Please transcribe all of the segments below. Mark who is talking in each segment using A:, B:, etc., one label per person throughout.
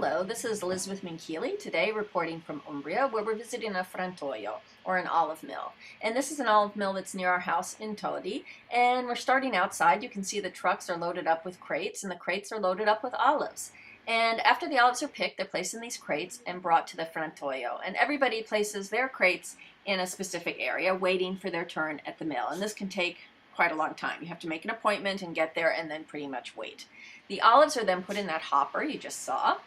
A: Hello, this is Elizabeth Minkeely, today reporting from Umbria, where we're visiting a frantoio, or an olive mill. And this is an olive mill that's near our house in Todi, and we're starting outside. You can see the trucks are loaded up with crates, and the crates are loaded up with olives. And after the olives are picked, they're placed in these crates and brought to the frantoio. And everybody places their crates in a specific area, waiting for their turn at the mill. And this can take quite a long time. You have to make an appointment and get there and then pretty much wait. The olives are then put in that hopper you just saw,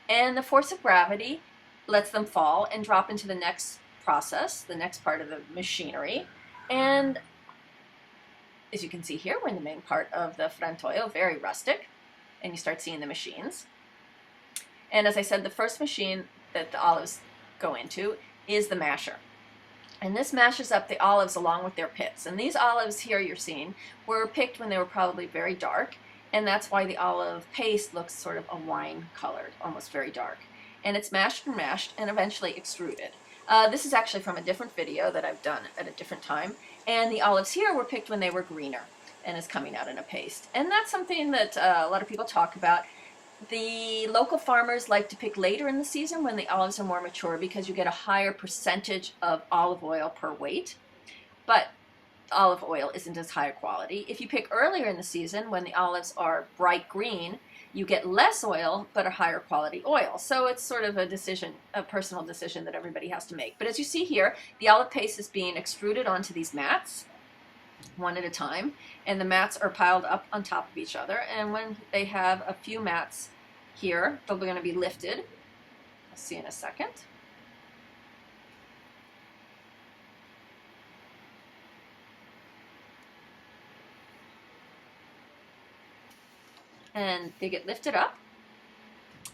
A: and the force of gravity lets them fall and drop into the next process, the next part of the machinery. And as you can see here, we're in the main part of the frantoio, very rustic, and you start seeing the machines. And as I said, the first machine that the olives go into is the masher. And this mashes up the olives along with their pits. And these olives here you're seeing were picked when they were probably very dark, and that's why the olive paste looks sort of a wine colored, almost very dark. And it's mashed and eventually extruded. This is actually from a different video that I've done at a different time. And the olives here were picked when they were greener and is coming out in a paste. And that's something that a lot of people talk about. The local farmers like to pick later in the season when the olives are more mature because you get a higher percentage of olive oil per weight, but olive oil isn't as high a quality. If you pick earlier in the season when the olives are bright green, you get less oil but a higher quality oil. So it's sort of a decision, a personal decision that everybody has to make. But as you see here, the olive paste is being extruded onto these mats one at a time, and the mats are piled up on top of each other, and when they have a few mats here, they're going to be lifted. I'll see in a second. And they get lifted up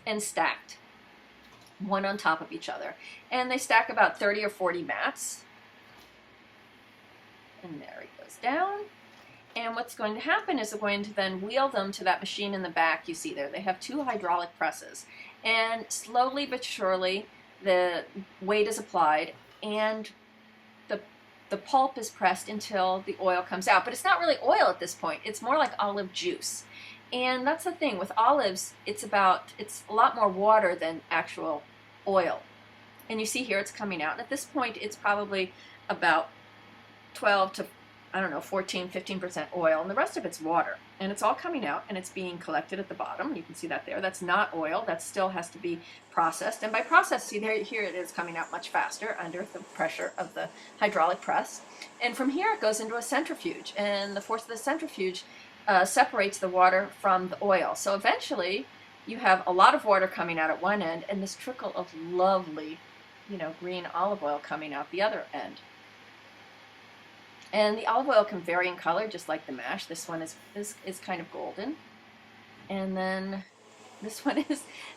A: and stacked, one on top of each other. And they stack about 30 or 40 mats. And there it goes down. And what's going to happen is we're going to then wheel them to that machine in the back you see there. They have two hydraulic presses. And slowly but surely the weight is applied and the pulp is pressed until the oil comes out. But it's not really oil at this point. It's more like olive juice. And that's the thing with olives, it's a lot more water than actual oil. And you see here it's coming out. And at this point it's probably about 12 to, I don't know, 14, 15% oil, and the rest of it's water. And it's all coming out, and it's being collected at the bottom. You can see that there. That's not oil. That still has to be processed. And by process, see there, here it is coming out much faster under the pressure of the hydraulic press. And from here it goes into a centrifuge, and the force of the centrifuge separates the water from the oil. So eventually you have a lot of water coming out at one end, and this trickle of lovely, green olive oil coming out the other end. And the olive oil can vary in color, just like the mash. This one is kind of golden. And then this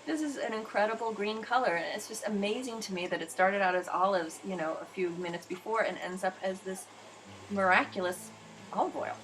A: is an incredible green color. And it's just amazing to me that it started out as olives, a few minutes before and ends up as this miraculous olive oil.